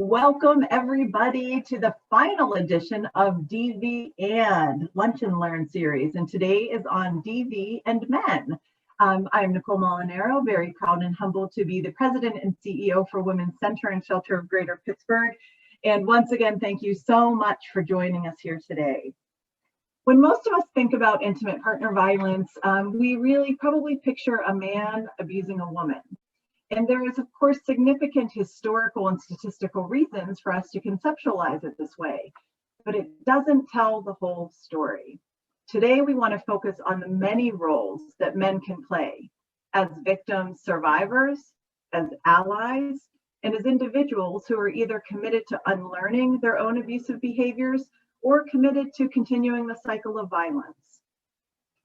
Welcome everybody to the final edition of DV and Lunch and Learn series, and today is on DV and men. I'm Nicole Molinaro, very proud and humbled to be the president and CEO for Women's Center and Shelter of Greater Pittsburgh. And once again, thank you so much for joining us here today. When most of us think about intimate partner violence, we really probably picture a man abusing a woman. And there is, of course, significant historical and statistical reasons for us to conceptualize it this way, but it doesn't tell the whole story. Today, we want to focus on the many roles that men can play as victims, survivors, as allies, and as individuals who are either committed to unlearning their own abusive behaviors or committed to continuing the cycle of violence.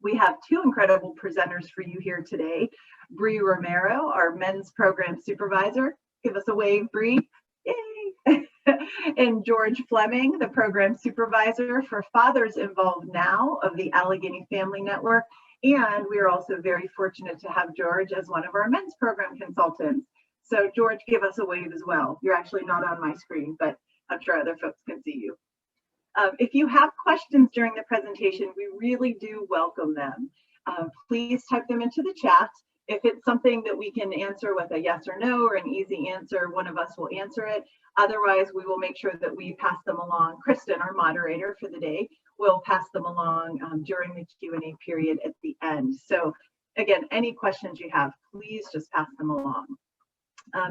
We have two incredible presenters for you here today. Bree Romero, our men's program supervisor. Give us a wave, Bree. Yay! And George Fleming, the program supervisor for Fathers Involved Now of the Allegheny Family Network. And we are also very fortunate to have George as one of our men's program consultants. So George, give us a wave as well. You're actually not on my screen, but I'm sure other folks can see you. If you have questions during the presentation, we really do welcome them. Please type them into the chat. If it's something that we can answer with a yes or no or an easy answer, one of us will answer it. Otherwise, we will make sure that we pass them along. Kristen, our moderator for the day, will pass them along during the Q&A period at the end. So again, any questions you have, please just pass them along.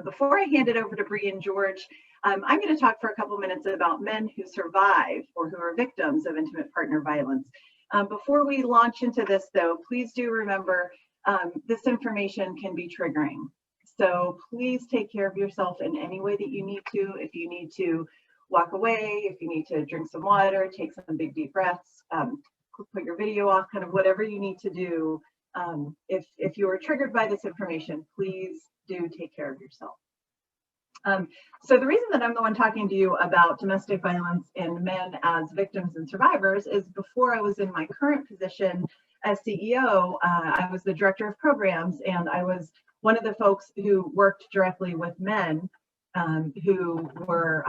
Before I hand it over to Bree and George, I'm going to talk for a couple minutes about men who survive or who are victims of intimate partner violence. Before we launch into this, though, please do remember this information can be triggering. So please take care of yourself in any way that you need to. If you need to walk away, if you need to drink some water, take some big deep breaths, put your video off, kind of whatever you need to do. If you are triggered by this information, please do take care of yourself. So the reason that I'm the one talking to you about domestic violence and men as victims and survivors is before I was in my current position as CEO, I was the director of programs, and I was one of the folks who worked directly with men who were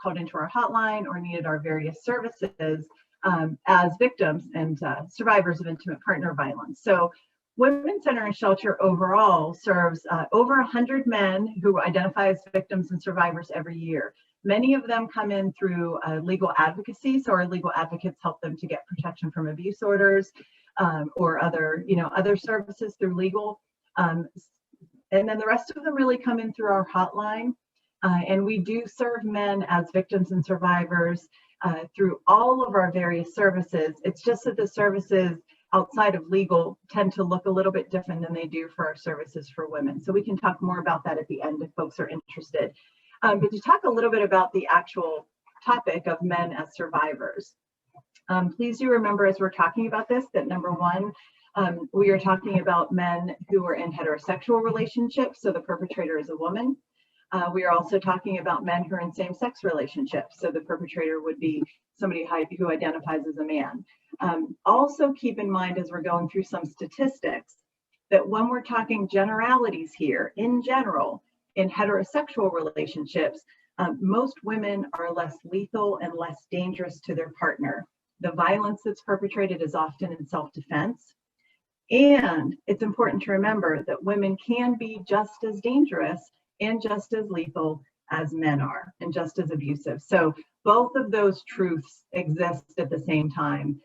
called into our hotline or needed our various services as victims and survivors of intimate partner violence. So Women's Center and Shelter overall serves over 100 men who identify as victims and survivors every year. Many of them come in through legal advocacy, so our legal advocates help them to get protection from abuse orders or other services through legal. And then the rest of them really come in through our hotline. And we do serve men as victims and survivors through all of our various services. It's just that the services outside of legal tend to look a little bit different than they do for our services for women. So we can talk more about that at the end if folks are interested. But to talk a little bit about the actual topic of men as survivors, please do remember as we're talking about this that number one, we are talking about men who are in heterosexual relationships, so the perpetrator is a woman. We are also talking about men who are in same-sex relationships, so the perpetrator would be somebody who identifies as a man. Also keep in mind as we're going through some statistics that when we're talking generalities here, in general, in heterosexual relationships, most women are less lethal and less dangerous to their partner. The violence that's perpetrated is often in self-defense. And it's important to remember that women can be just as dangerous and just as lethal as men are, and just as abusive. So both of those truths exist at the same time.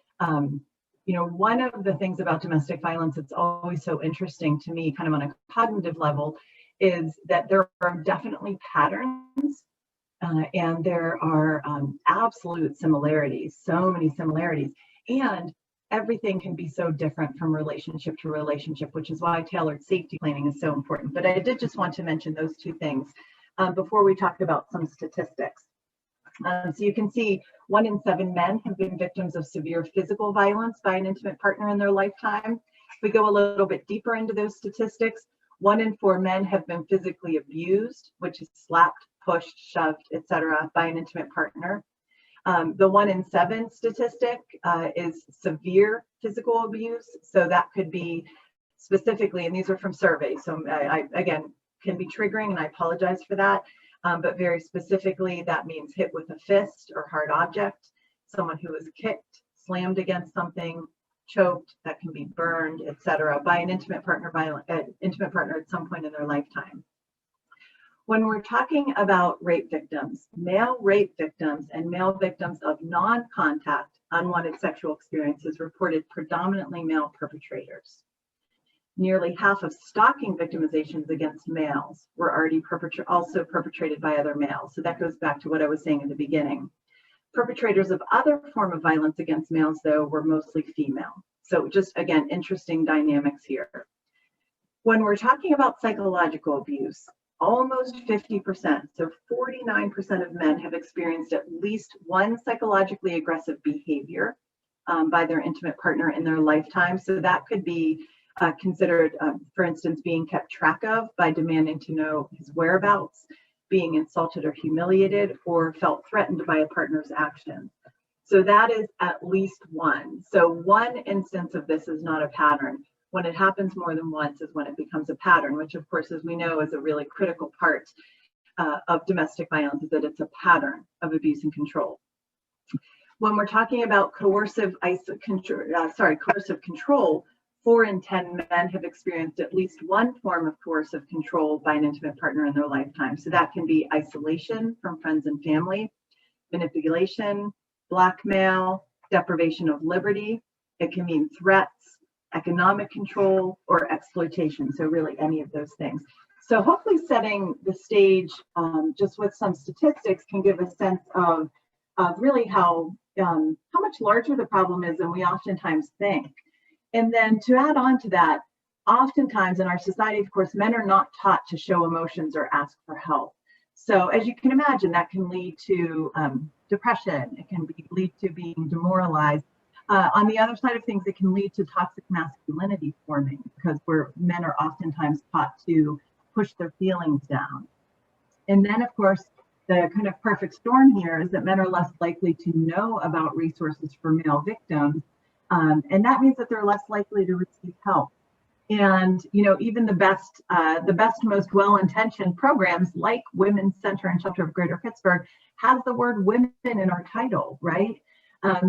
One of the things about domestic violence that's always so interesting to me, kind of on a cognitive level, is that there are definitely patterns and there are absolute similarities, so many similarities. And everything can be so different from relationship to relationship, which is why tailored safety planning is so important. But I did just want to mention those two things before we talk about some statistics. So you can see 1 in 7 men have been victims of severe physical violence by an intimate partner in their lifetime. If we go a little bit deeper into those statistics, 1 in 4 men have been physically abused, which is slapped, pushed, shoved, etc., by an intimate partner. The 1 in 7 statistic is severe physical abuse. So that could be specifically, and these are from surveys, so I again, can be triggering, and I apologize for that. but very specifically, that means hit with a fist or hard object, someone who is kicked, slammed against something, choked, that can be burned, etc., by an intimate partner at some point in their lifetime. When we're talking about rape victims, male rape victims and male victims of non-contact unwanted sexual experiences reported predominantly male perpetrators. Nearly half of stalking victimizations against males were already also perpetrated by other males. So that goes back to what I was saying in the beginning. Perpetrators of other form of violence against males, though, were mostly female. So just, again, interesting dynamics here. When we're talking about psychological abuse, almost 50%, so 49% of men have experienced at least one psychologically aggressive behavior by their intimate partner in their lifetime. So that could be considered, for instance, being kept track of by demanding to know his whereabouts, being insulted or humiliated, or felt threatened by a partner's action. So that is at least one. So one instance of this is not a pattern. When it happens more than once is when it becomes a pattern, which of course, as we know, is a really critical part of domestic violence, is that it's a pattern of abuse and control. When we're talking about coercive control, 4 in 10 men have experienced at least one form of coercive control by an intimate partner in their lifetime. So that can be isolation from friends and family, manipulation, blackmail, deprivation of liberty. It can mean threats, economic control, or exploitation. So really any of those things. So hopefully setting the stage just with some statistics can give a sense of really how much larger the problem is than we oftentimes think. And then to add on to that, oftentimes in our society, of course, men are not taught to show emotions or ask for help. So as you can imagine, that can lead to depression. It can lead to being demoralized. On the other side of things, it can lead to toxic masculinity forming because men are oftentimes taught to push their feelings down. And then, of course, the kind of perfect storm here is that men are less likely to know about resources for male victims. And that means that they're less likely to receive help. And, even the best, most well-intentioned programs like Women's Center and Shelter of Greater Pittsburgh has the word women in our title, right?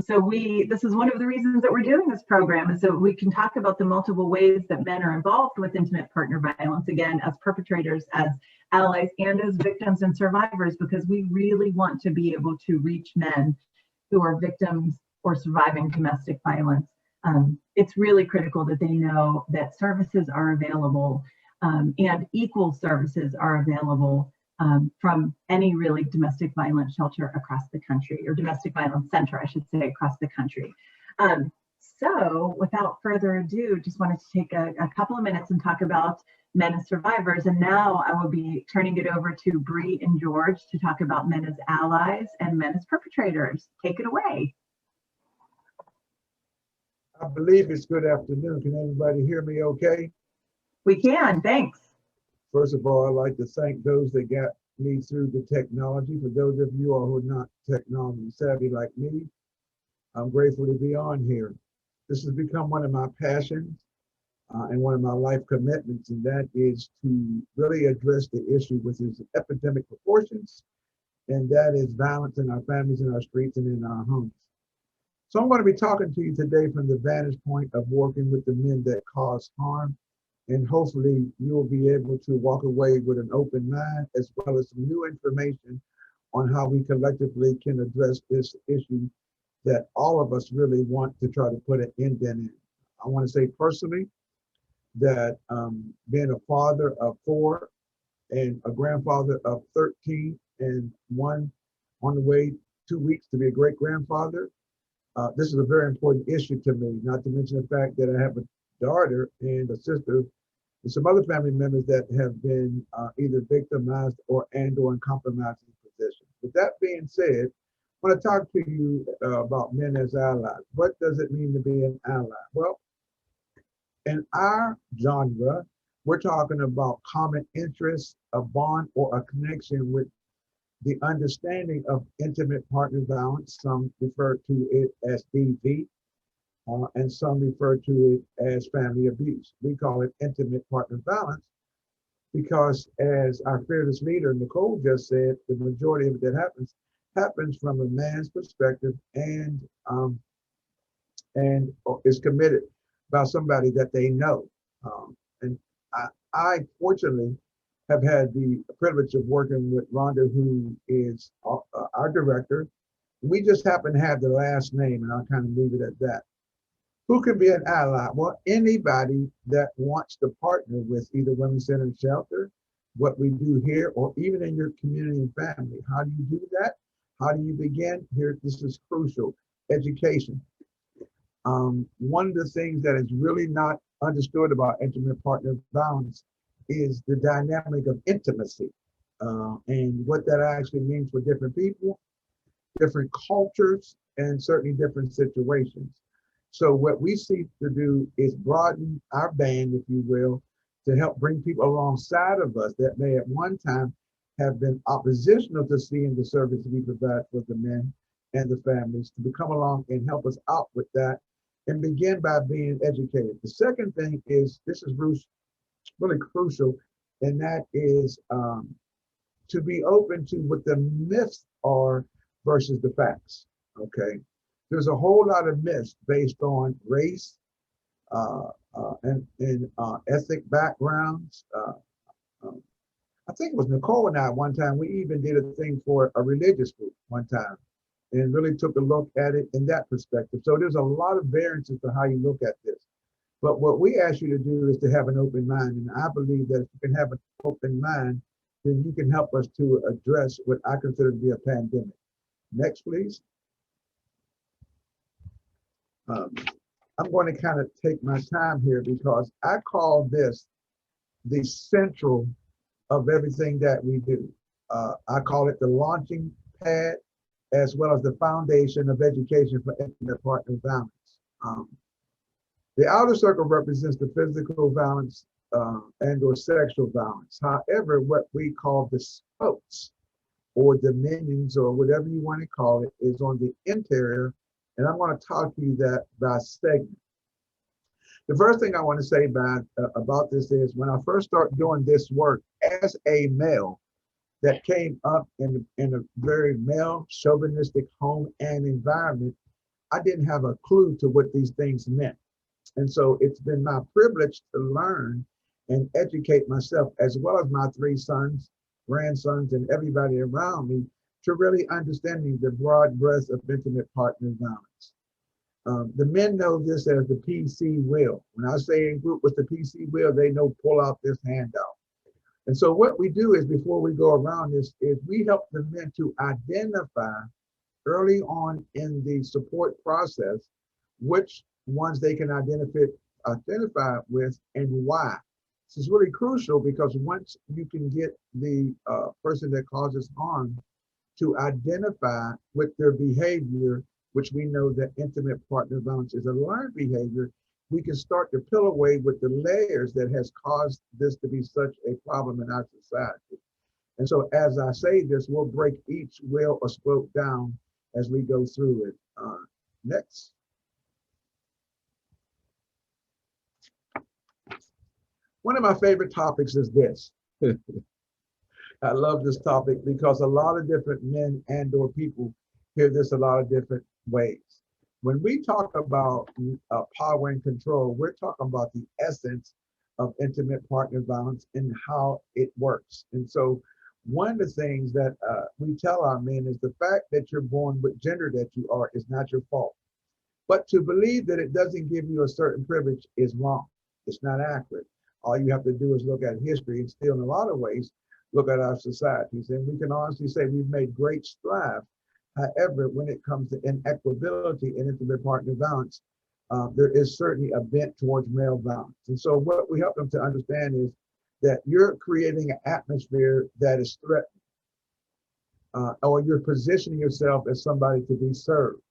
So this is one of the reasons that we're doing this program, is so we can talk about the multiple ways that men are involved with intimate partner violence, again, as perpetrators, as allies, and as victims and survivors, because we really want to be able to reach men who are victims or surviving domestic violence. It's really critical that they know that services are available and equal services are available from any really domestic violence shelter across the country, or domestic violence center, I should say, across the country. So without further ado, just wanted to take a couple of minutes and talk about men as survivors. And now I will be turning it over to Bree and George to talk about men as allies and men as perpetrators. Take it away. I believe it's good afternoon. Can everybody hear me okay? We can, thanks. First of all, I'd like to thank those that got me through the technology. For those of you all who are not technology savvy like me, I'm grateful to be on here. This has become one of my passions and one of my life commitments, and that is to really address the issue with its epidemic proportions, and that is violence in our families, in our streets, and in our homes. So I'm going to be talking to you today from the vantage point of working with the men that cause harm, and hopefully you'll be able to walk away with an open mind as well as some new information on how we collectively can address this issue that all of us really want to try to put an end in. I want to say personally that being a father of 4 and a grandfather of 13 and one on the way 2 weeks to be a great grandfather, this is a very important issue to me, not to mention the fact that I have a daughter and a sister and some other family members that have been either victimized or in compromising positions. With that being said, I want to talk to you about men as allies. What does it mean to be an ally? Well, in our genre, we're talking about common interests, a bond, or a connection with the understanding of intimate partner violence. Some refer to it as DV, and some refer to it as family abuse. We call it intimate partner violence because as our fearless leader, Nicole just said, the majority of it that happens from a man's perspective and is committed by somebody that they know. And I fortunately have had the privilege of working with Rhonda, who is our director. We just happen to have the last name, and I'll kind of leave it at that. Who can be an ally? Well, anybody that wants to partner with either Women's Center and Shelter, what we do here, or even in your community and family. How do you do that? How do you begin? Here, this is crucial. Education. One of the things that is really not understood about intimate partner violence is the dynamic of intimacy and what that actually means for different people, different cultures, and certainly different situations. So what we seek to do is broaden our band, if you will, to help bring people alongside of us that may at one time have been oppositional to seeing the service we provide for the men and the families, to come along and help us out with that and begin by being educated. The second thing is, this is really crucial, and that is to be open to what the myths are versus the facts, okay? There's a whole lot of myths based on race and ethnic backgrounds. I think it was Nicole and I one time, we even did a thing for a religious group one time and really took a look at it in that perspective. So there's a lot of variances to how you look at this. But what we ask you to do is to have an open mind. And I believe that if you can have an open mind, then you can help us to address what I consider to be a pandemic. Next, please. I'm going to kind of take my time here because I call this the central of everything that we do. I call it the launching pad as well as the foundation of education for intimate partner violence. The outer circle represents the physical violence and or sexual violence. However, what we call the spokes or dominions or whatever you want to call it is on the interior. And I'm going to talk to you that by segment. The first thing I want to say about this is when I first started doing this work as a male that came up in a very male chauvinistic home and environment, I didn't have a clue to what these things meant. And so it's been my privilege to learn and educate myself as well as my 3 sons, grandsons, and everybody around me to really understanding the broad breadth of intimate partner violence. The men know this as the PC wheel. When I say in group with the PC wheel, they know pull out this handout. And so what we do is before we go around this is we help the men to identify early on in the support process which ones they can identify with and why. This is really crucial because once you can get the person that causes harm to identify with their behavior, which we know that intimate partner violence is a learned behavior, we can start to peel away with the layers that has caused this to be such a problem in our society. And so as I say this, we'll break each wheel or spoke down as we go through it. Next. One of my favorite topics is this. I love this topic because a lot of different men and or people hear this a lot of different ways. When we talk about power and control, we're talking about the essence of intimate partner violence and how it works. And so one of the things that we tell our men is the fact that you're born with gender that you are is not your fault. But to believe that it doesn't give you a certain privilege is wrong. It's not accurate. All you have to do is look at history and still in a lot of ways, look at our societies. And we can honestly say we've made great strides. However, when it comes to inequitability and intimate partner violence, there is certainly a bent towards male violence. And so what we help them to understand is that you're creating an atmosphere that is threatened, or you're positioning yourself as somebody to be served.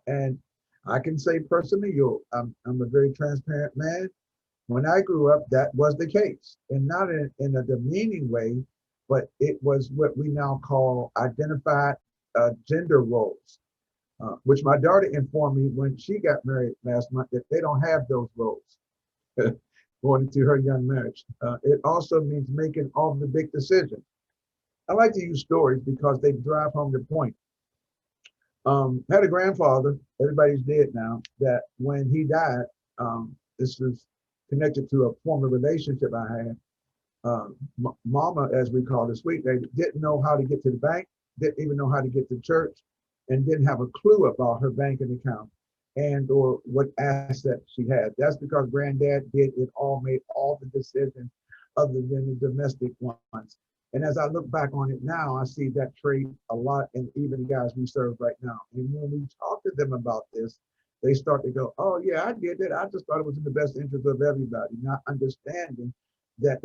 And I can say personally, I'm a very transparent man. When I grew up, that was the case, and not in a demeaning way, but it was what we now call identified gender roles, which my daughter informed me when she got married last month that they don't have those roles. going into her young marriage. It also means making all the big decisions. I like to use stories because they drive home the point. Had a grandfather, everybody's dead now, that when he died, this was connected to a former relationship I had. Mama, as we call the sweet lady, didn't know how to get to the bank, didn't even know how to get to church, and didn't have a clue about her banking account and or what assets she had. That's because granddad did it all, made all the decisions other than the domestic ones. And as I look back on it now, I see that trait a lot in even the guys we serve right now. And when we talk to them about this, they start to go, oh yeah, I did it. I just thought it was in the best interest of everybody, not understanding that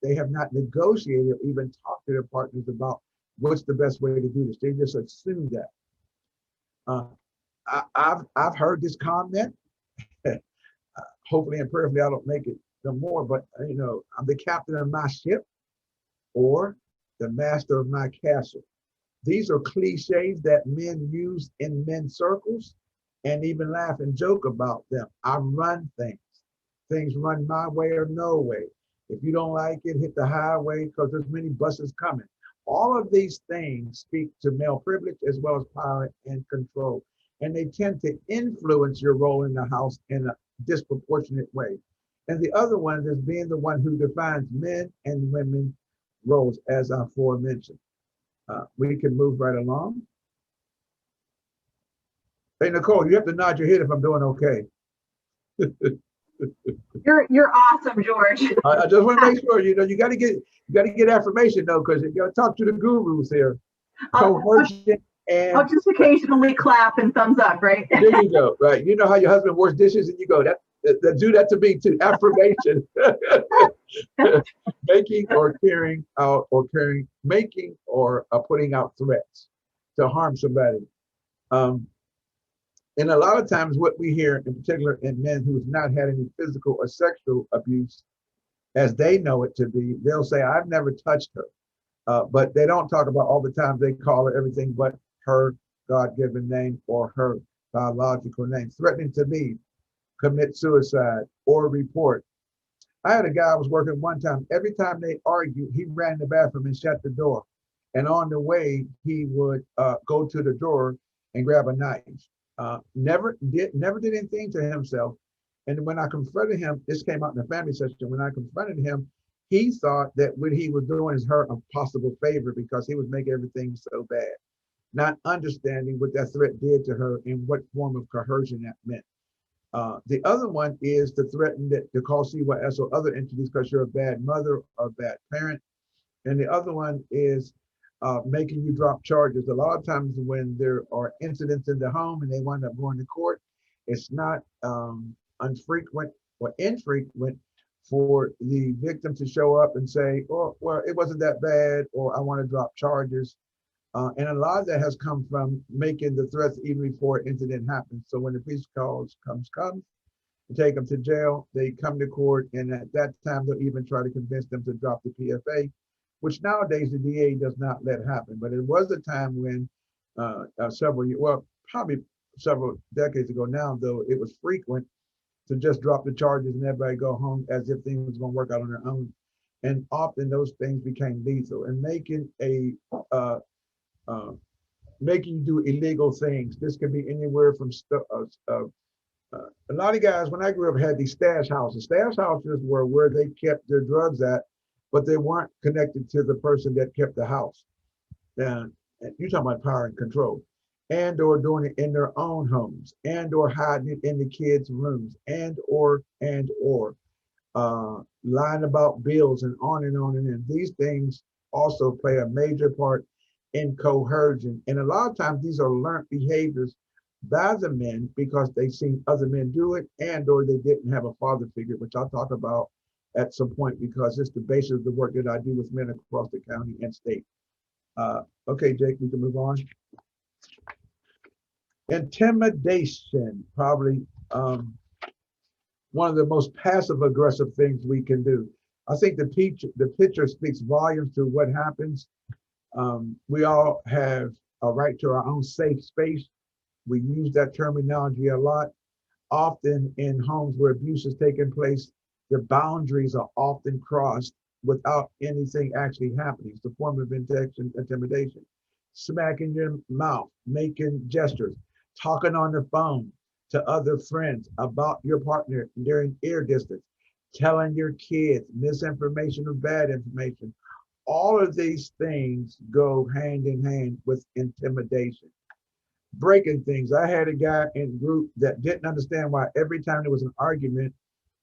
they have not negotiated or even talked to their partners about what's the best way to do this. They just assume that. I've heard this comment. Hopefully and prayerfully I don't make it no more, but I'm the captain of my ship or the master of my castle. These are cliches that men use in men's circles and even laugh and joke about them. I run things. Things run my way or no way. If you don't like it, hit the highway because there's many buses coming. All of these things speak to male privilege as well as power and control. And they tend to influence your role in the house in a disproportionate way. And the other one is being the one who defines men and women roles, as I aforementioned. We can move right along. Hey, Nicole, you have to nod your head if I'm doing okay. You're awesome, George. I just want to make sure, you got to get affirmation though, because you got to talk to the gurus here. Coercion and I'll just occasionally clap and thumbs up, right? There you go. Right. You know how your husband washes dishes and you go, that do that to me too. Affirmation. Making or carrying out or making or putting out threats to harm somebody. And a lot of times what we hear, in particular in men who have not had any physical or sexual abuse, as they know it to be, they'll say, I've never touched her. But they don't talk about all the times they call her everything but her God-given name or her biological name, threatening to leave, commit suicide, or report. I had a guy I was working one time. Every time they argued, he ran in the bathroom and shut the door. And on the way, he would go to the drawer and grab a knife. Never did anything to himself. And when I confronted him, this came out in the family session, when I confronted him, he thought that what he was doing is her a possible favor because he was making everything so bad, not understanding what that threat did to her and what form of coercion that meant. The other one is to threaten to call CYS or other entities because you're a bad mother or a bad parent. And the other one is making you drop charges. A lot of times when there are incidents in the home and they wind up going to court, it's not unfrequent or infrequent for the victim to show up and say, oh, well, it wasn't that bad, or I want to drop charges. And a lot of that has come from making the threats even before an incident happens. So when the police calls comes, to take them to jail, they come to court, and at that time, they'll even try to convince them to drop the PFA, which nowadays the DA does not let happen. But it was a time when probably several decades ago now, though, it was frequent to just drop the charges and everybody go home as if things was going to work out on their own. And often those things became lethal, and making you do illegal things. This can be anywhere from a lot of guys, when I grew up, had these stash houses. Stash houses were where they kept their drugs at, but they weren't connected to the person that kept the house. And you're talking about power and control, and or doing it in their own homes, and or hiding it in the kids' rooms, and or lying about bills and on and on. And these things also play a major part in coercion. And a lot of times these are learned behaviors by the men because they've seen other men do it, and or they didn't have a father figure, which I'll talk about at some point because it's the basis of the work that I do with men across the county and state. Okay, Jake, we can move on. Intimidation, probably one of the most passive aggressive things we can do. I think the picture speaks volumes to what happens. We all have a right to our own safe space. We use that terminology a lot. Often in homes where abuse has taken place, The boundaries are often crossed without anything actually happening. It's a form of intimidation. Smacking your mouth, making gestures, talking on the phone to other friends about your partner during ear distance, telling your kids misinformation or bad information. All of these things go hand in hand with intimidation. Breaking things. I had a guy in group that didn't understand why every time there was an argument,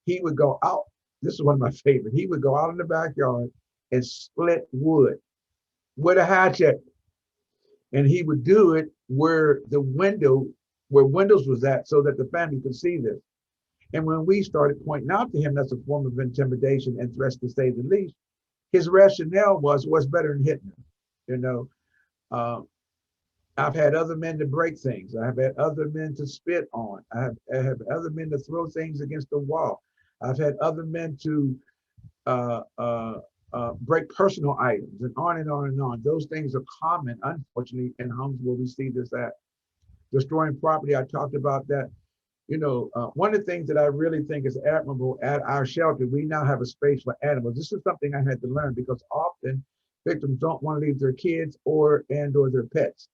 he would go out. This is one of my favorite. He would go out in the backyard and split wood with a hatchet. And he would do it where where windows was at, so that the family could see this. And when we started pointing out to him that's a form of intimidation and threats, to say the least, his rationale was, what's better than hitting him? You know, I've had other men to break things. I have had other men to spit on. I have other men to throw things against the wall. I've had other men to break personal items, and on and on and on. Those things are common, unfortunately, in homes where we see this at. Destroying property, I talked about that. You know, one of the things that I really think is admirable at our shelter, we now have a space for animals. This is something I had to learn, because often victims don't want to leave their kids or their pets.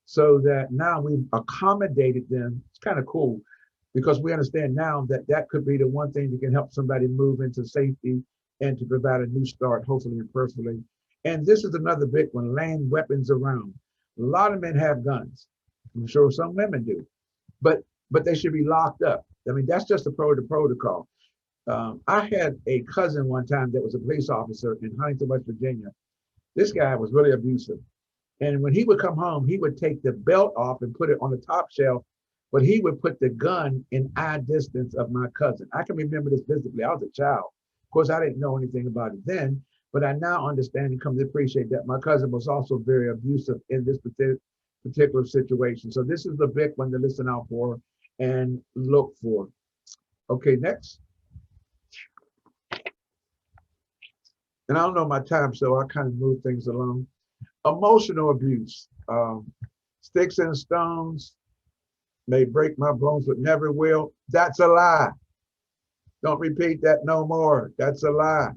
So that now we've accommodated them. It's kind of cool, because we understand now that that could be the one thing that can help somebody move into safety and to provide a new start, hopefully and personally. And this is another big one, laying weapons around. A lot of men have guns. I'm sure some women do, but they should be locked up. I mean, that's just a protocol. I had a cousin one time that was a police officer in Huntington, West Virginia. This guy was really abusive. And when he would come home, he would take the belt off and put it on the top shelf, but he would put the gun in eye distance of my cousin. I can remember this visibly. I was a child. Of course, I didn't know anything about it then, but I now understand and come to appreciate that my cousin was also very abusive in this particular situation. So this is the big one to listen out for and look for. Okay, next. And I don't know my time, so I kind of move things along. Emotional abuse. Sticks and stones may break my bones, but never will. That's a lie. Don't repeat that no more. That's a lie.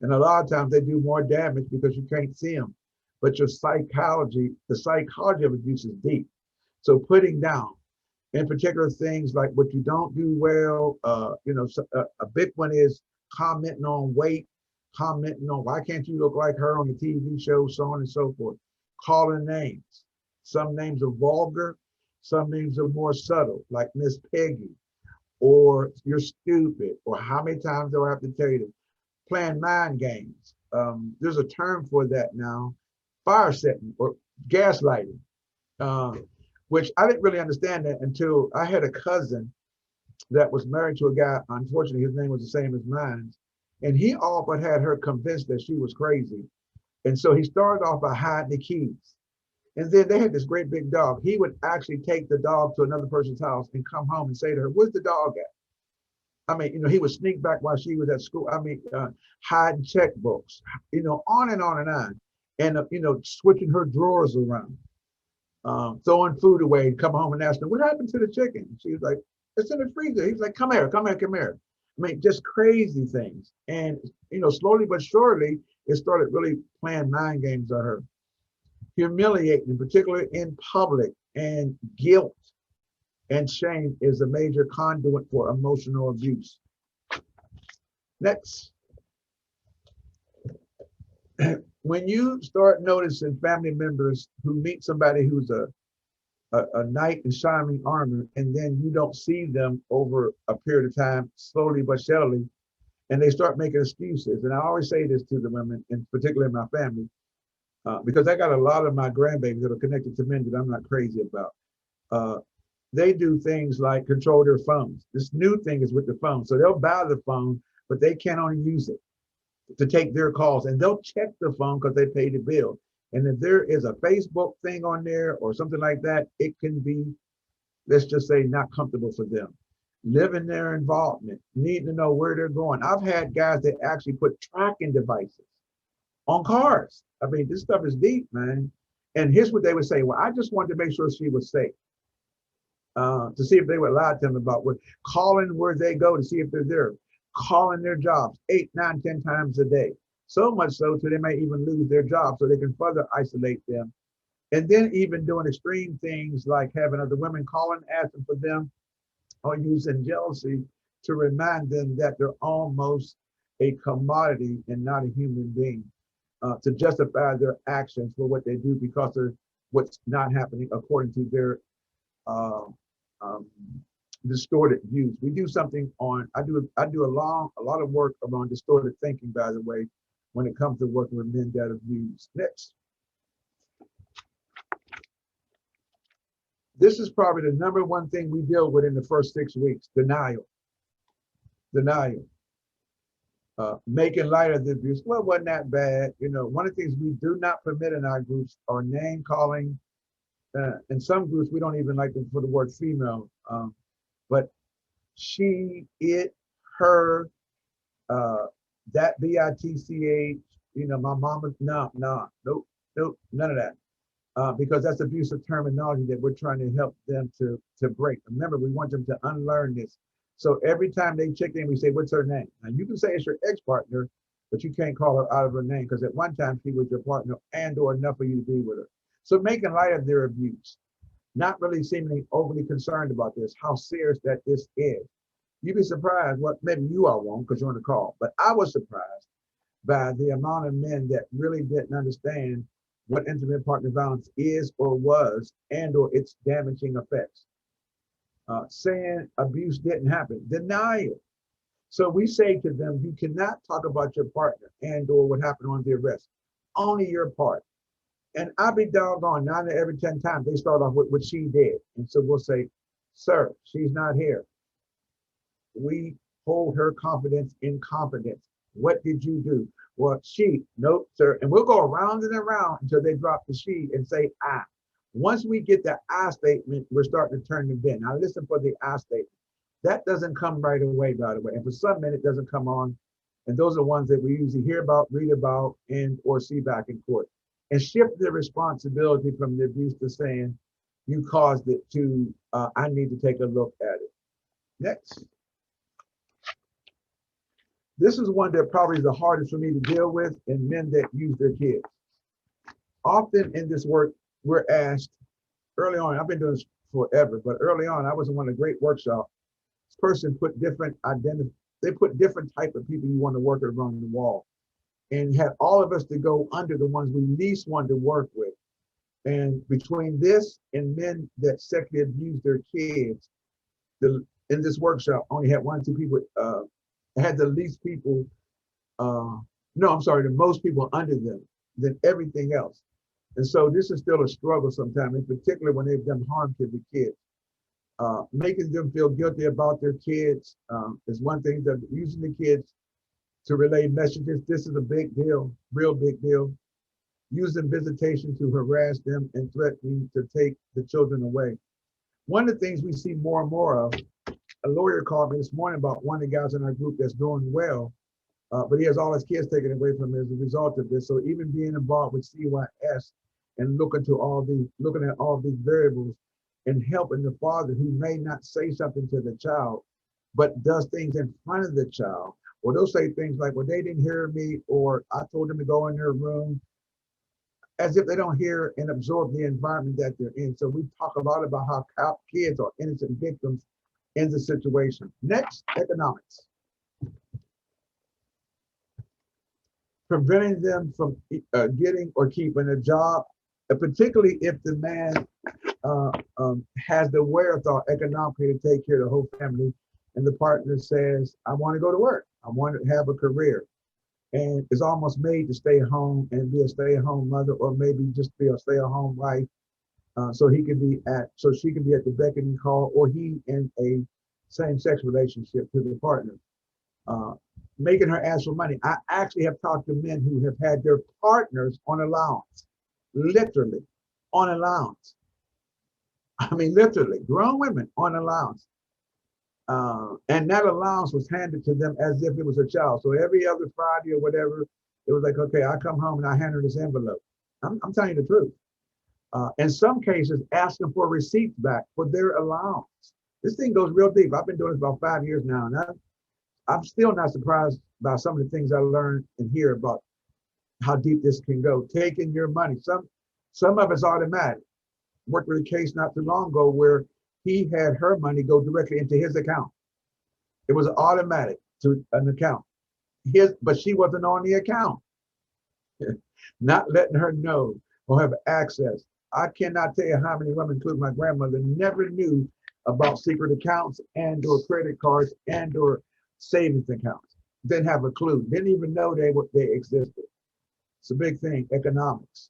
And a lot of times they do more damage because you can't see them. But your psychology, the psychology of abuse is deep. So putting down, in particular, things like what you don't do well, a big one is commenting on weight, commenting on why can't you look like her on the TV show, so on and so forth. Calling names. Some names are vulgar, some names are more subtle, like Miss Peggy, or you're stupid, or how many times do I have to tell you this? Playing mind games. There's a term for that now, fire setting or gaslighting, which I didn't really understand that until I had a cousin that was married to a guy. Unfortunately, his name was the same as mine. And he all but had her convinced that she was crazy. And so he started off by hiding the keys. And then they had this great big dog. He would actually take the dog to another person's house and come home and say to her, "Where's the dog at?" I mean, he would sneak back while she was at school. I mean, hiding checkbooks, on and on and on. And, switching her drawers around, throwing food away, and come home and ask her, "What happened to the chicken?" She was like, "It's in the freezer." He's like, "Come here, come here, come here." I mean, just crazy things. And, slowly but surely, it started really playing mind games on her. Humiliating, in particular in public, and guilt and shame is a major conduit for emotional abuse. Next. When you start noticing family members who meet somebody who's a knight in shining armor, and then you don't see them over a period of time, slowly but steadily, and they start making excuses. And I always say this to the women, and particularly my family, because I got a lot of my grandbabies that are connected to men that I'm not crazy about. They do things like control their phones. This new thing is with the phone. So they'll buy the phone, but they can't only use it to take their calls, and they'll check the phone because they pay the bill. And if there is a Facebook thing on there or something like that, it can be, let's just say, not comfortable for them. Living their involvement, needing to know where they're going. I've had guys that actually put tracking devices on cars. I mean, this stuff is deep, man. And here's what they would say: "Well, I just wanted to make sure she was safe." To see if they would lie to them about calling where they go to see if they're there. calling their jobs 8, 9, 10 times a day. So much so till they may even lose their job, so they can further isolate them. And then even doing extreme things like having other women calling, asking for them, or using jealousy to remind them that they're almost a commodity and not a human being, to justify their actions for what they do because of what's not happening according to their uh, um, distorted views. We do something on, I do a lot of work around distorted thinking, by the way, when it comes to working with men that abuse. Next. This is probably the number one thing we deal with in the first 6 weeks: denial. Denial. Making light of the abuse. Well, it wasn't that bad. You know, one of the things we do not permit in our groups are name calling. In some groups, we don't even like to put the word female, but she, it, her, that bitch, you know, my mama, no, nope, none of that. Because that's abusive terminology that we're trying to help them to break. Remember, we want them to unlearn this. So every time they check in, we say, what's her name? Now you can say it's your ex-partner, but you can't call her out of her name because at one time she was your partner and or enough for you to be with her. So making light of their abuse, not really seemingly overly concerned about this, how serious that this is. You'd be surprised, what maybe you all won't because you're on the call, but I was surprised by the amount of men that really didn't understand what intimate partner violence is or was and or its damaging effects. Saying abuse didn't happen, denial. So we say to them, you cannot talk about your partner and or what happened on the arrest, only your part. And I'll be doggone 9 out of every 10 times they start off with what she did. And so we'll say, sir, she's not here. We hold her confidence in confidence. What did you do? Well, she, nope, sir. And we'll go around and around until they drop the she and say, I. Once we get the I statement, we're starting to turn the bend. Now listen for the I statement. That doesn't come right away, by the way. And for some men, it doesn't come on. And those are ones that we usually hear about, read about, and or see back in court. And shift the responsibility from the abuse to saying, you caused it to, I need to take a look at it. Next. This is one that probably is the hardest for me to deal with in men that use their kids. Often in this work, we're asked early on, I've been doing this forever, but early on, I was in one of the great workshops. This person put different they put different type of people you want to work around the wall and had all of us to go under the ones we least wanted to work with. And between this and men that sexually abuse their kids, in this workshop, only had 1 or 2 people, had the least people, the most people under them than everything else. And so this is still a struggle sometimes, in particular when they've done harm to the kids. Making them feel guilty about their kids is one thing. That using the kids to relay messages, this is a big deal, real big deal. Using visitation to harass them and threatening to take the children away. One of the things we see more and more of, a lawyer called me this morning about one of the guys in our group that's doing well, but he has all his kids taken away from him as a result of this. So even being involved with CYS and looking at all these variables and helping the father who may not say something to the child, but does things in front of the child, or they'll say things like, well, they didn't hear me, or I told them to go in their room, as if they don't hear and absorb the environment that they're in. So we talk a lot about how kids are innocent victims in the situation. Next, economics. Preventing them from getting or keeping a job, particularly if the man has the wherewithal economically to take care of the whole family, and the partner says, I want to go to work, I want to have a career, and is almost made to stay home and be a stay-at-home mother, or maybe just be a stay-at-home wife, so she can be at the beck and call, or he in a same-sex relationship to the partner. Making her ask for money. I actually have talked to men who have had their partners on allowance, literally on allowance. I mean, literally, grown women on allowance. And that allowance was handed to them as if it was a child. So every other Friday or whatever, it was like, okay, I come home and I hand her this envelope. I'm telling you the truth. In some cases, asking for receipts back for their allowance. This thing goes real deep. I've been doing this about 5 years now, and I'm still not surprised by some of the things I learned and hear about how deep this can go. Taking your money. Some of it's automatic. Worked with a case not too long ago where he had her money go directly into his account. It was automatic to an account. But she wasn't on the account. Not letting her know or have access. I cannot tell you how many women, including my grandmother, never knew about secret accounts and or credit cards and or savings accounts. Didn't have a clue. Didn't even know they existed. It's a big thing, economics.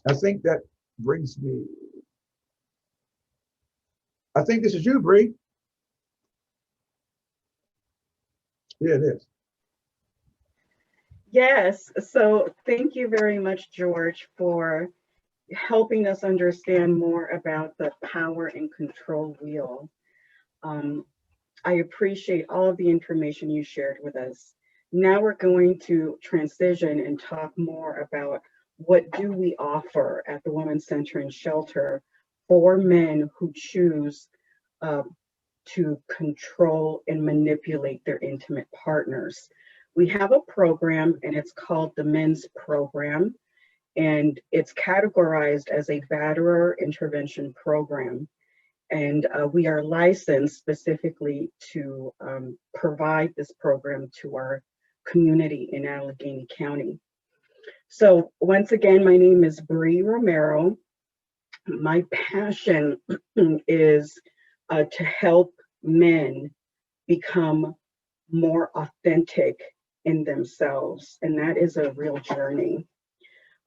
I think that brings me, I think this is you, Bree. Yeah, it is. Yes, so thank you very much, George, for helping us understand more about the power and control wheel. I appreciate all of the information you shared with us. Now we're going to transition and talk more about what do we offer at the Women's Center and Shelter for men who choose to control and manipulate their intimate partners. We have a program and it's called the Men's Program, and it's categorized as a Batterer intervention program. And we are licensed specifically to provide this program to our community in Allegheny County. So once again, my name is Bree Romero. My passion is to help men become more authentic in themselves, and that is a real journey.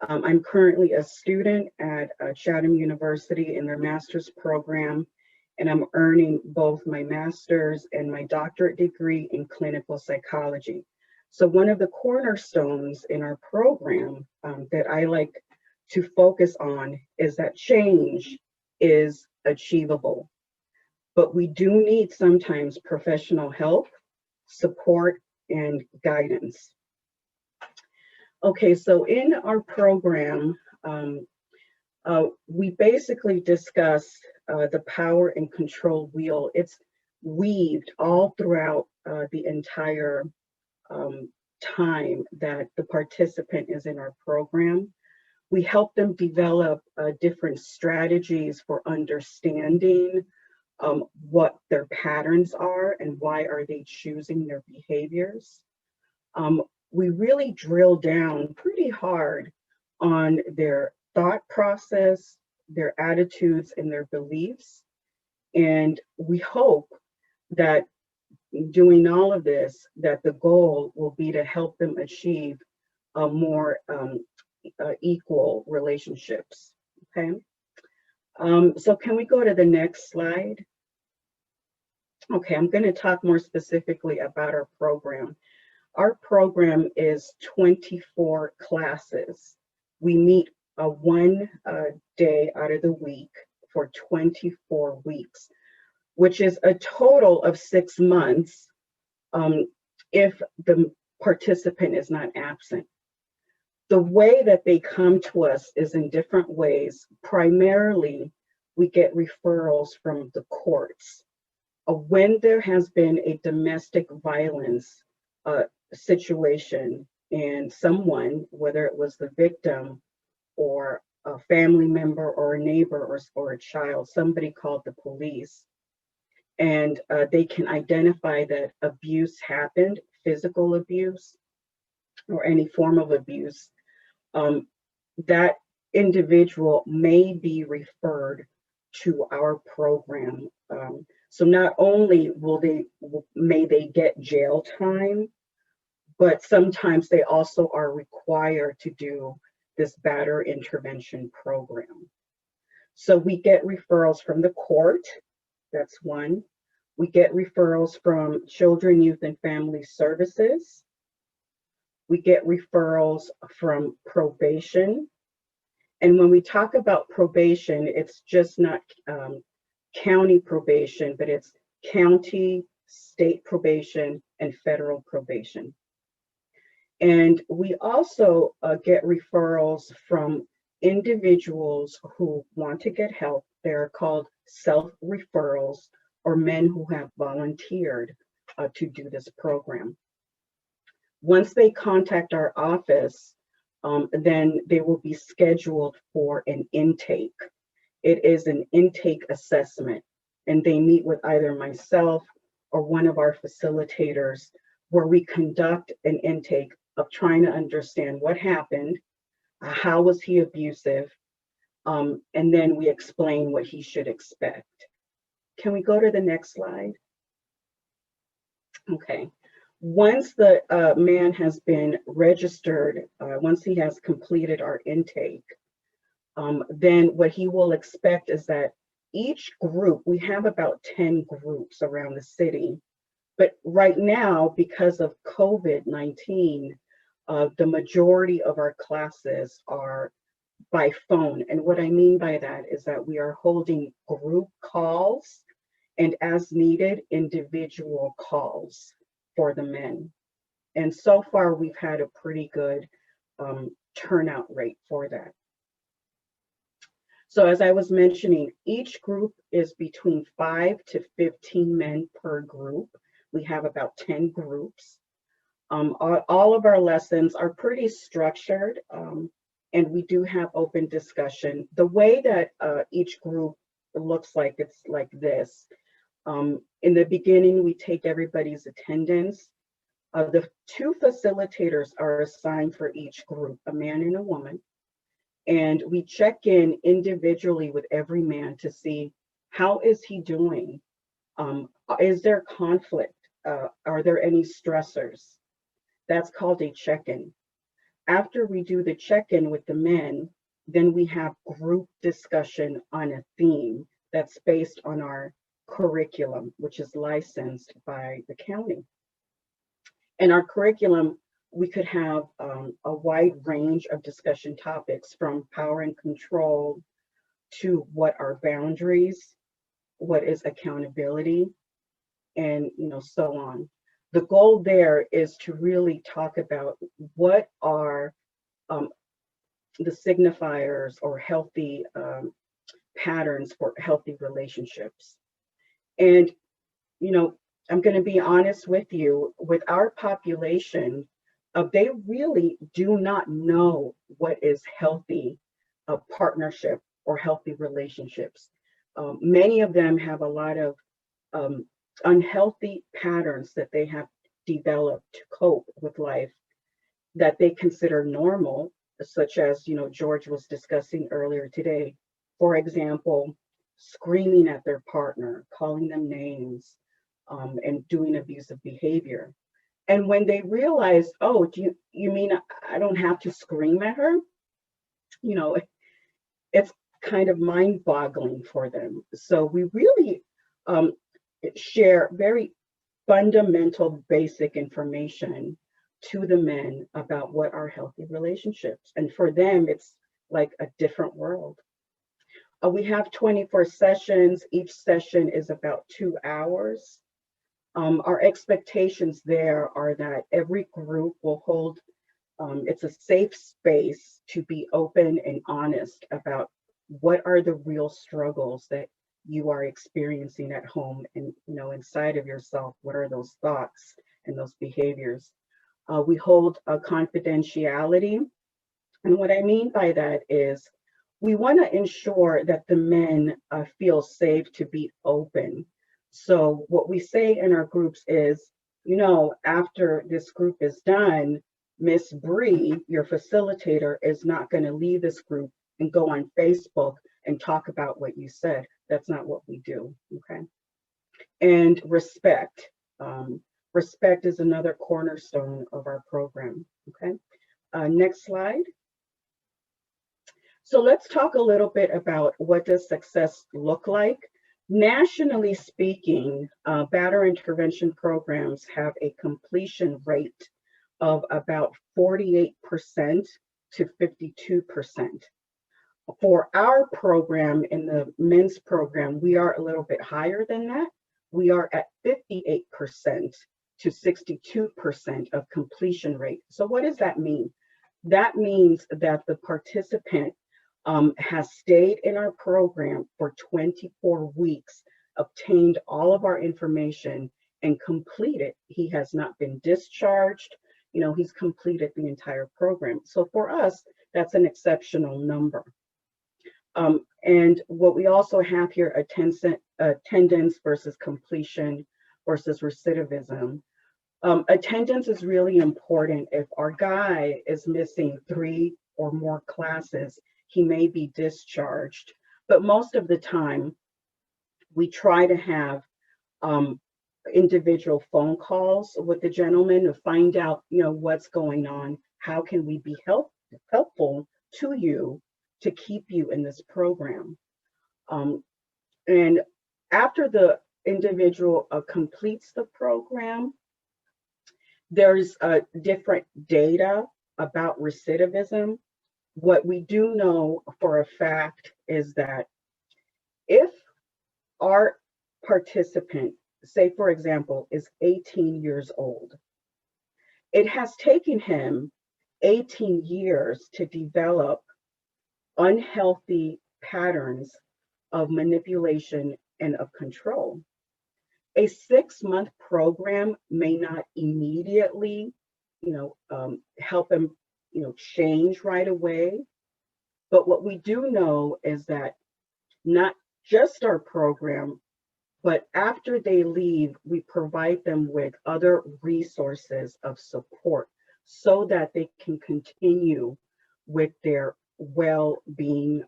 I'm currently a student at Chatham University in their master's program, and I'm earning both my master's and my doctorate degree in clinical psychology. So one of the cornerstones in our program that I like to focus on is that change is achievable, but we do need sometimes professional help, support, and guidance. Okay, so in our program, we basically discuss the power and control wheel. It's weaved all throughout the entire time that the participant is in our program. We help them develop different strategies for understanding what their patterns are and why are they choosing their behaviors. We really drill down pretty hard on their thought process, their attitudes, and their beliefs. And we hope that doing all of this, that the goal will be to help them achieve a more equal relationships, okay? So can we go to the next slide? Okay, I'm gonna talk more specifically about our program. Our program is 24 classes. We meet one day out of the week for 24 weeks, which is a total of 6 months if the participant is not absent. The way that they come to us is in different ways. Primarily, we get referrals from the courts. When there has been a domestic violence situation and someone, whether it was the victim or a family member or a neighbor or a child, somebody called the police, and they can identify that abuse happened, physical abuse or any form of abuse, that individual may be referred to our program. So not only may they get jail time, but sometimes they also are required to do this Batterer intervention program. So we get referrals from the court, that's one. We get referrals from Children, Youth, and Family Services. We get referrals from probation. And when we talk about probation, it's just not county probation, but it's county, state probation, and federal probation. And we also get referrals from individuals who want to get help. They're called self-referrals, or men who have volunteered to do this program. Once they contact our office, then they will be scheduled for an intake. It is an intake assessment, and they meet with either myself or one of our facilitators, where we conduct an intake of trying to understand what happened, how was he abusive, and then we explain what he should expect. Can we go to the next slide? Okay. Once the man has been registered, once he has completed our intake, then what he will expect is that each group, we have about 10 groups around the city, but right now, because of COVID-19, the majority of our classes are by phone. And what I mean by that is that we are holding group calls and, as needed, individual calls for the men. And so far, we've had a pretty good turnout rate for that. So as I was mentioning, each group is between 5 to 15 men per group. We have about 10 groups. All of our lessons are pretty structured, and we do have open discussion. The way that each group looks like, it's like this. In the beginning, we take everybody's attendance. The 2 facilitators are assigned for each group, a man and a woman. And we check in individually with every man to see, how is he doing? Is there conflict? Are there any stressors? That's called a check-in. After we do the check-in with the men, then we have group discussion on a theme that's based on our curriculum, which is licensed by the county. In our curriculum, we could have a wide range of discussion topics, from power and control to what are boundaries, what is accountability, and so on. The goal there is to really talk about what are the signifiers or healthy patterns for healthy relationships. And I'm going to be honest with you, with our population, they really do not know what is healthy partnership or healthy relationships. Many of them have a lot of unhealthy patterns that they have developed to cope with life that they consider normal, such as, George was discussing earlier today. For example, screaming at their partner, calling them names, and doing abusive behavior. And when they realize, oh, you mean I don't have to scream at her? It's kind of mind-boggling for them. So we really share very fundamental, basic information to the men about what are healthy relationships. And for them, it's like a different world. We have 24 sessions. Each session is about 2 hours. Our expectations there are that every group will hold, it's a safe space to be open and honest about what are the real struggles that you are experiencing at home, and inside of yourself, what are those thoughts and those behaviors. We hold a confidentiality, and what I mean by that is we want to ensure that the men feel safe to be open. So what we say in our groups is, after this group is done, Miss Bree, your facilitator, is not going to leave this group and go on Facebook and talk about what you said. That's not what we do, okay? And respect. Respect is another cornerstone of our program, okay? Next slide. So let's talk a little bit about what does success look like. Nationally speaking, batterer intervention programs have a completion rate of about 48% to 52%. For our program, in the men's program, we are a little bit higher than that. We are at 58% to 62% of completion rate. So what does that mean? That means that the participant has stayed in our program for 24 weeks obtained all of our information and completed. He has not been discharged. He's completed the entire program. So for us, that's an exceptional number. And what we also have here, attendance versus completion versus recidivism. Attendance is really important. If our guy is missing 3 or more classes, he may be discharged. But most of the time, we try to have individual phone calls with the gentleman to find out, what's going on. How can we be helpful to you to keep you in this program? And after the individual completes the program, there's different data about recidivism. What we do know for a fact is that if our participant, say for example, is 18 years old, it has taken him 18 years to develop unhealthy patterns of manipulation and of control. A 6-month program may not immediately, help him, change right away. But what we do know is that not just our program, but after they leave, we provide them with other resources of support so that they can continue with their well-being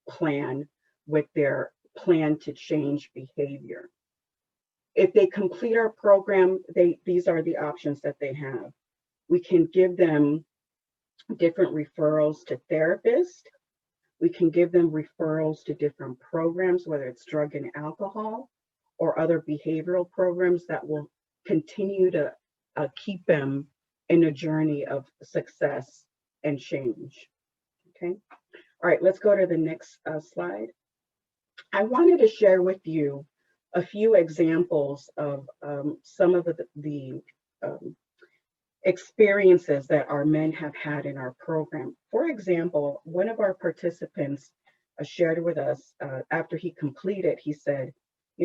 plan, with their plan to change behavior. If they complete our program, these are the options that they have. We can give them different referrals to therapists. We can give them referrals to different programs, whether it's drug and alcohol or other behavioral programs that will continue to keep them in a journey of success and change. Okay. All right, let's go to the next slide. I wanted to share with you a few examples of some of the experiences that our men have had in our program. For example, one of our participants shared with us after he completed, he said,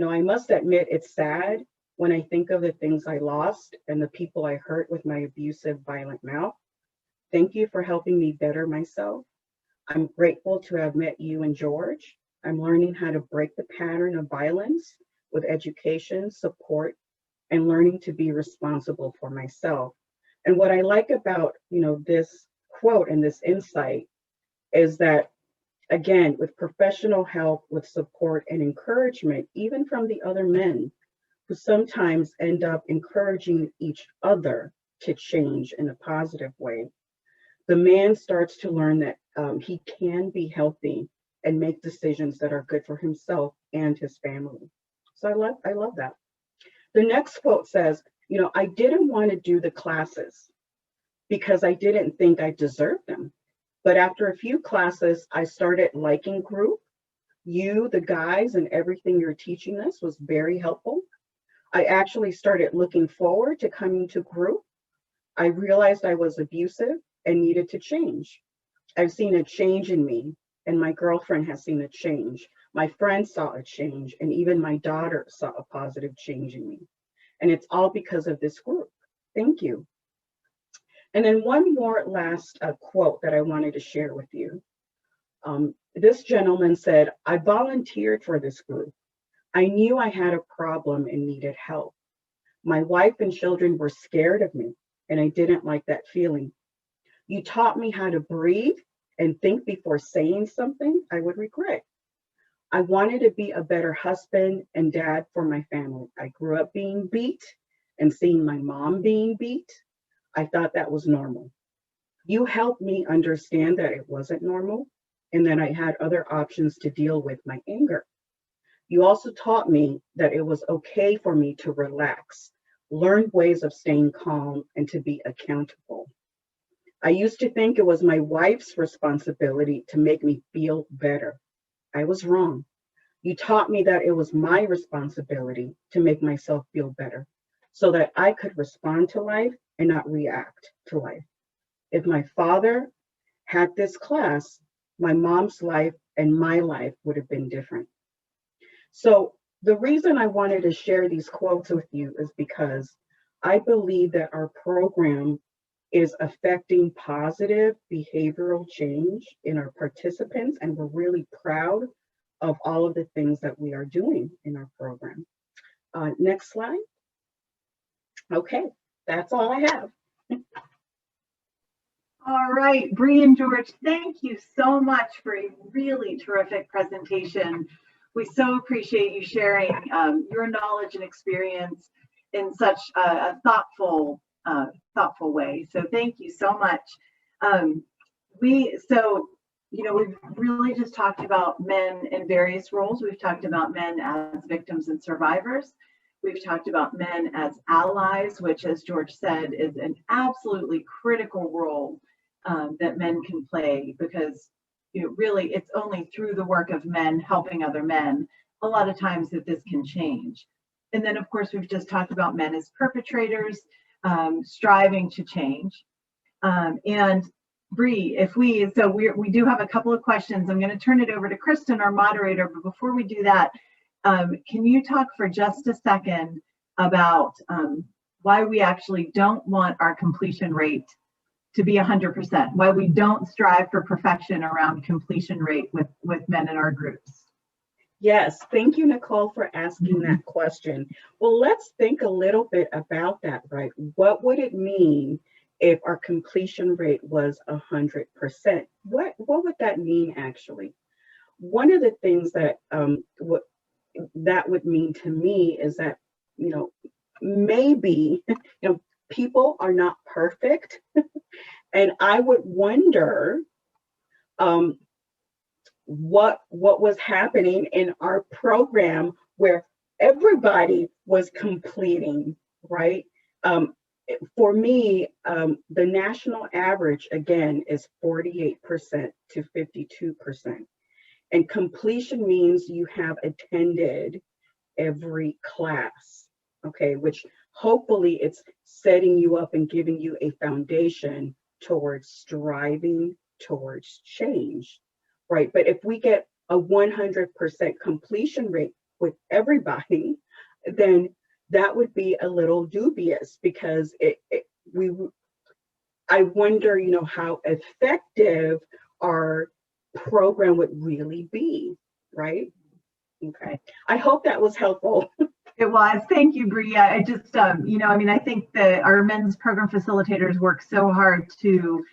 I must admit it's sad when I think of the things I lost and the people I hurt with my abusive, violent mouth. Thank you for helping me better myself. I'm grateful to have met you and George. I'm learning how to break the pattern of violence with education, support, and learning to be responsible for myself. And what I like about, this quote and this insight is that, again, with professional help, with support and encouragement, even from the other men who sometimes end up encouraging each other to change in a positive way, the man starts to learn that he can be healthy and make decisions that are good for himself and his family. So I love that. The next quote says, I didn't want to do the classes because I didn't think I deserved them. But after a few classes, I started liking group. You, the guys, and everything you're teaching us was very helpful. I actually started looking forward to coming to group. I realized I was abusive and needed to change. I've seen a change in me, and my girlfriend has seen a change. My friends saw a change, and even my daughter saw a positive change in me. And it's all because of this group. Thank you. And then one more last quote that I wanted to share with you. This gentleman said, I volunteered for this group. I knew I had a problem and needed help. My wife and children were scared of me, and I didn't like that feeling. You taught me how to breathe and think before saying something I would regret. I wanted to be a better husband and dad for my family. I grew up being beat and seeing my mom being beat. I thought that was normal. You helped me understand that it wasn't normal and that I had other options to deal with my anger. You also taught me that it was okay for me to relax, learn ways of staying calm, and to be accountable. I used to think it was my wife's responsibility to make me feel better. I was wrong. You taught me that it was my responsibility to make myself feel better so that I could respond to life and not react to life. If my father had this class, my mom's life and my life would have been different. So the reason I wanted to share these quotes with you is because I believe that our program is affecting positive behavioral change in our participants, and we're really proud of all of the things that we are doing in our program. Next slide. Okay, that's all I have. All right, Bree and George, thank you so much for a really terrific presentation. We so appreciate you sharing your knowledge and experience in such a thoughtful way. So thank you so much. We've really just talked about men in various roles. We've talked about men as victims and survivors. We've talked about men as allies, which, as George said, is an absolutely critical role that men can play, because really it's only through the work of men helping other men a lot of times that this can change. And then, of course, we've just talked about men as perpetrators, striving to change. And Bree, we do have a couple of questions. I'm going to turn it over to Kristen, our moderator, but before we do that, can you talk for just a second about why we actually don't want our completion rate to be 100%, why we don't strive for perfection around completion rate with men in our groups? Yes, thank you, Nicole, for asking that question. Well, let's think a little bit about that, right? What would it mean if our completion rate was 100%? What would that mean, actually? One of the things that that would mean to me is that, maybe, people are not perfect. And I would wonder what was happening in our program where everybody was completing, right? For me, the national average, again, is 48% to 52%. And completion means you have attended every class, okay, which hopefully it's setting you up and giving you a foundation towards striving towards change, right? But if we get a 100% completion rate with everybody, then that would be a little dubious, because I wonder, how effective our program would really be, right? Okay, I hope that was helpful. It was. Thank you, Bree. I just, I think that our men's program facilitators work so hard to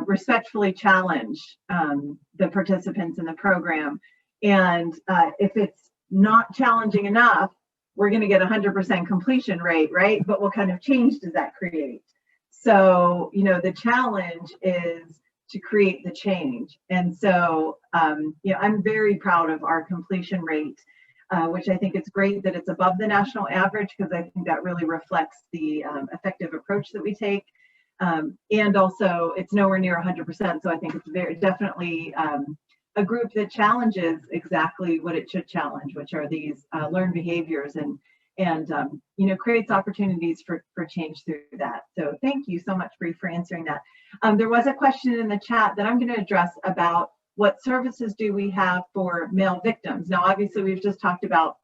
respectfully challenge the participants in the program. And if it's not challenging enough, we're going to get 100% completion rate, right? But what kind of change does that create? So, the challenge is to create the change. And so, I'm very proud of our completion rate, which I think it's great that it's above the national average, because I think that really reflects the effective approach that we take. And also, it's nowhere near 100%. So I think it's very definitely a group that challenges exactly what it should challenge, which are these learned behaviors, and creates opportunities for change through that. So thank you so much, Bree, for answering that. There was a question in the chat that I'm going to address about what services do we have for male victims. Now, obviously, we've just talked about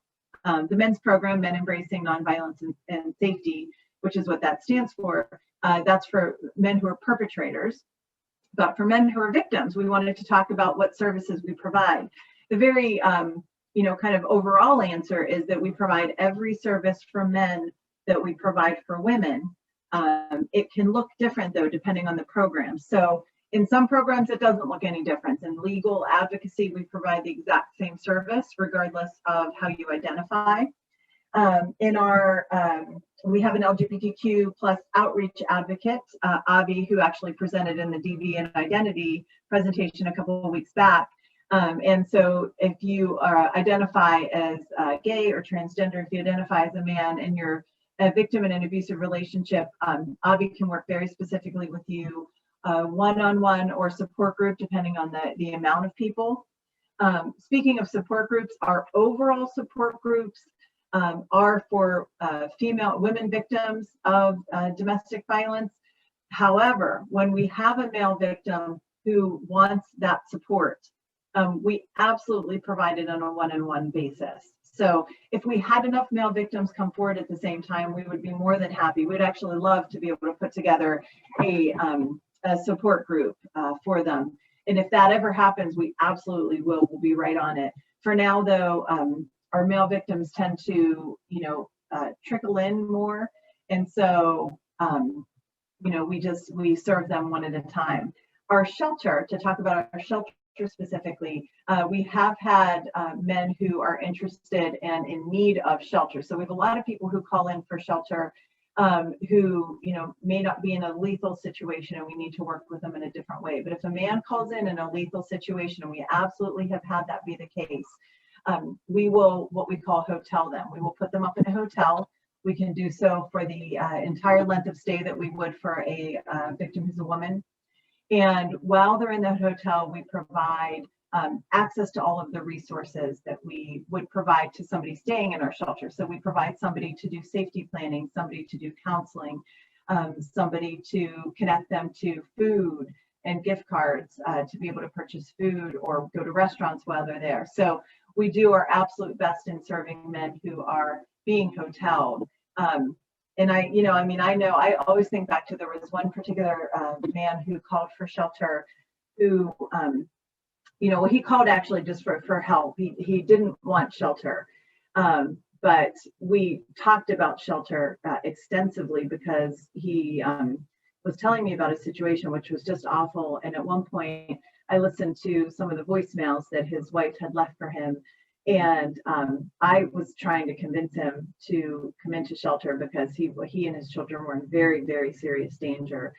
the men's program, Men Embracing Nonviolence and Safety, which is what that stands for. That's for men who are perpetrators. But for men who are victims, we wanted to talk about what services we provide. The very, kind of overall answer is that we provide every service for men that we provide for women. It can look different, though, depending on the program. So in some programs, it doesn't look any different. In legal advocacy, we provide the exact same service, regardless of how you identify. In our, we have an LGBTQ plus outreach advocate, Avi, who actually presented in the DV and identity presentation a couple of weeks back. And so if you identify as gay or transgender, if you identify as a man and you're a victim in an abusive relationship, Avi can work very specifically with you, one-on-one or support group, depending on the amount of people. Speaking of support groups, our overall support groups are for women victims of domestic violence. However, when we have a male victim who wants that support, we absolutely provide it on a one-on-one basis. So if we had enough male victims come forward at the same time, we would be more than happy. We'd actually love to be able to put together a support group for them. And if that ever happens, we absolutely will. We'll be right on it. For now, though, our male victims tend to, trickle in more. And so, we serve them one at a time. Our shelter, to talk about our shelter specifically, we have had men who are interested and in need of shelter. So we have a lot of people who call in for shelter who, may not be in a lethal situation, and we need to work with them in a different way. But if a man calls in a lethal situation, and we absolutely have had that be the case, we will, what we call, hotel them. We will put them up in a hotel. We can do so for the entire length of stay that we would for a victim who's a woman. And while they're in the hotel, we provide access to all of the resources that we would provide to somebody staying in our shelter. So we provide somebody to do safety planning, somebody to do counseling, somebody to connect them to food and gift cards to be able to purchase food or go to restaurants while they're there. So we do our absolute best in serving men who are being hoteled. And I always think back to, there was one particular man who called for shelter who, he called actually just for help. He didn't want shelter, but we talked about shelter extensively because he was telling me about a situation which was just awful. And at one point, I listened to some of the voicemails that his wife had left for him. And I was trying to convince him to come into shelter because he and his children were in very, very serious danger.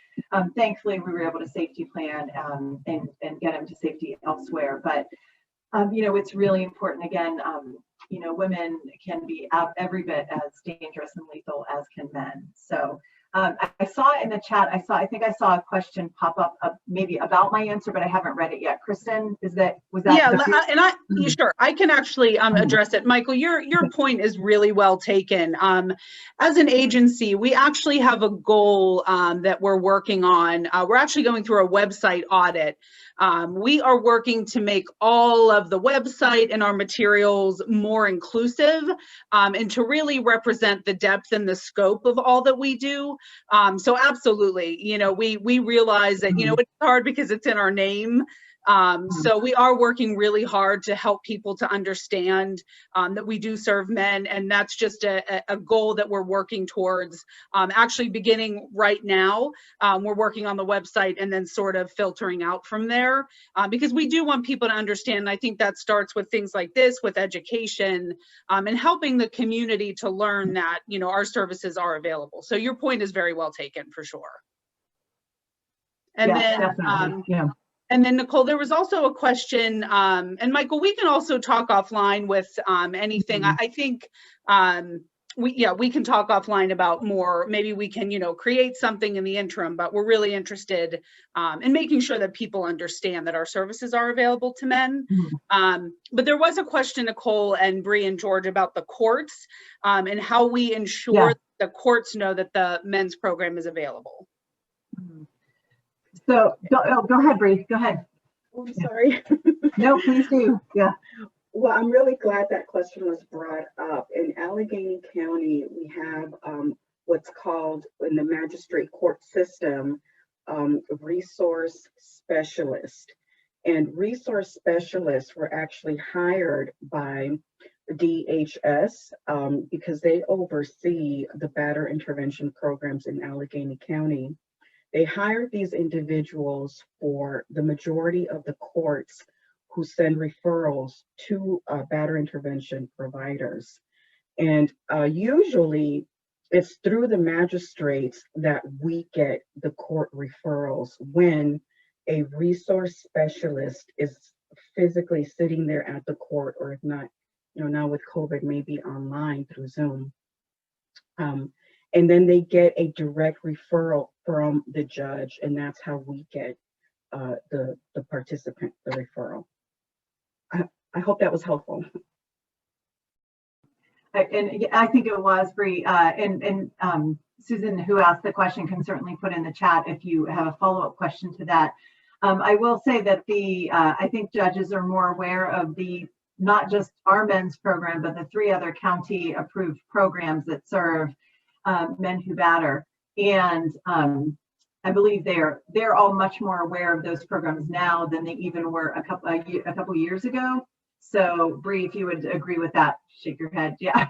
Thankfully, we were able to safety plan and get him to safety elsewhere. But, it's really important. Again, women can be every bit as dangerous and lethal as can men. So I saw in the chat, I think I saw a question pop up maybe about my answer, but I haven't read it yet. Kristen, was that? Yeah, sure. I can actually address it. Michael, your point is really well taken. As an agency, we actually have a goal that we're working on. We're actually going through a website audit. We are working to make all of the website and our materials more inclusive and to really represent the depth and the scope of all that we do. So absolutely, we realize that, it's hard because it's in our name. So we are working really hard to help people to understand that we do serve men, and that's just a goal that we're working towards. Actually beginning right now, we're working on the website and then sort of filtering out from there because we do want people to understand. And I think that starts with things like this, with education and helping the community to learn that, our services are available. So your point is very well taken, for sure. And And then Nicole, there was also a question, and Michael, we can also talk offline with anything. I think we can talk offline about more. Maybe we can, create something in the interim, but we're really interested in making sure that people understand that our services are available to men. But there was a question, Nicole and Bree and George, about the courts and how we ensure that the courts know that the men's program is available. So go ahead, Bree. Go ahead. Oh, I'm sorry. No, please do. Yeah. Well, I'm really glad that question was brought up. In Allegheny County, we have what's called, in the magistrate court system, resource specialist. And resource specialists were actually hired by DHS because they oversee the batterer intervention programs in Allegheny County. They hired these individuals for the majority of the courts who send referrals to batterer intervention providers. And usually it's through the magistrates that we get the court referrals when a resource specialist is physically sitting there at the court, or if not, now with COVID, maybe online through Zoom. And then they get a direct referral from the judge, and that's how we get the participant the referral. I hope that was helpful. And I think it was, Bree. And Susan, who asked the question, can certainly put in the chat if you have a follow-up question to that. I will say that I think judges are more aware of the not just our men's program, but the 3 other county approved programs that serve men who batter. And I believe they're all much more aware of those programs now than they even were a couple years ago. So Bree, if you would agree with that, shake your head. Yeah.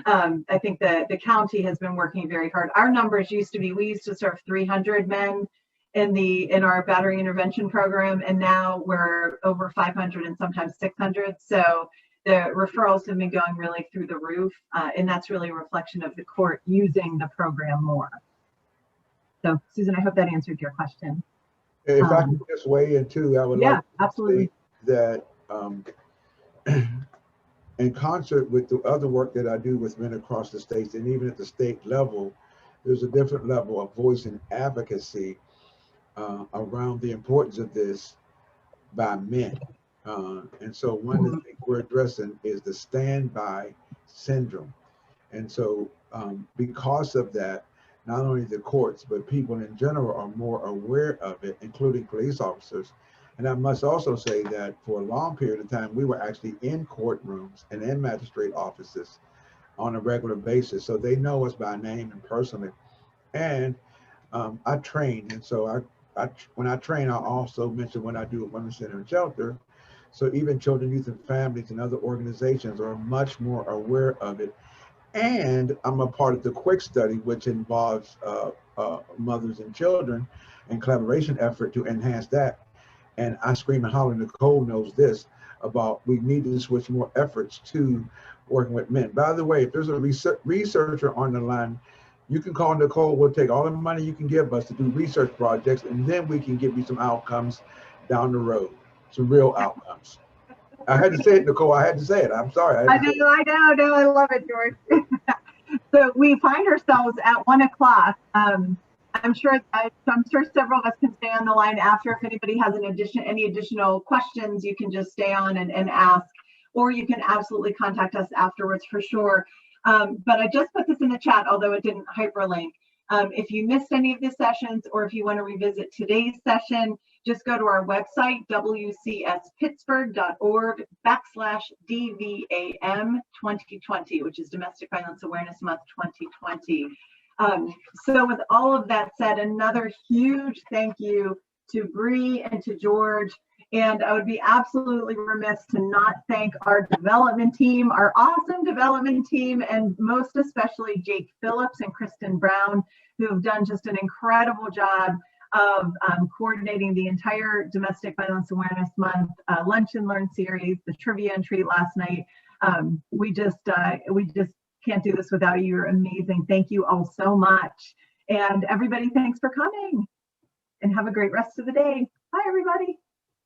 I think the county has been working very hard. Our numbers used to be, we used to serve 300 men in our battery intervention program, and now we're over 500 and sometimes 600. So the referrals have been going really through the roof, and that's really a reflection of the court using the program more. So Susan, I hope that answered your question. If I could just weigh in too, I would like to absolutely. say that in concert with the other work that I do with men across the states, and even at the state level, there's a different level of voice and advocacy around the importance of this by men. And so one of the things we're addressing is the standby syndrome. And so because of that, not only the courts, but people in general are more aware of it, including police officers. And I must also say that for a long period of time, we were actually in courtrooms and in magistrate offices on a regular basis. So they know us by name and personally. And I train. And so when I train, I also mention when I do at Women's Center and Shelter. So even children, youth, and families and other organizations are much more aware of it. And I'm a part of the QUIC study, which involves mothers and children and collaboration effort to enhance that. And I scream and holler, Nicole knows this, about we need to switch more efforts to working with men. By the way, if there's a researcher on the line, you can call Nicole. We'll take all the money you can give us to do research projects, and then we can give you some outcomes down the road, some real outcomes. I had to say it, Nicole. I had to say it. I'm sorry. I know. No, I love it, George. So we find ourselves at 1 o'clock. I'm sure several of us can stay on the line after. If anybody has any additional questions, you can just stay on and ask, or you can absolutely contact us afterwards for sure. But I just put this in the chat, although it didn't hyperlink. If you missed any of the sessions, or if you want to revisit today's session, just go to our website, wcspittsburgh.org/DVAM 2020, which is Domestic Violence Awareness Month 2020. So with all of that said, another huge thank you to Bree and to George. And I would be absolutely remiss to not thank our development team, our awesome development team, and most especially Jake Phillips and Kristen Brown, who have done just an incredible job of coordinating the entire Domestic Violence Awareness Month Lunch and Learn series, the trivia and treat last night. We just can't do this without you. You're amazing. Thank you all so much. And everybody, thanks for coming, and have a great rest of the day. Bye, everybody.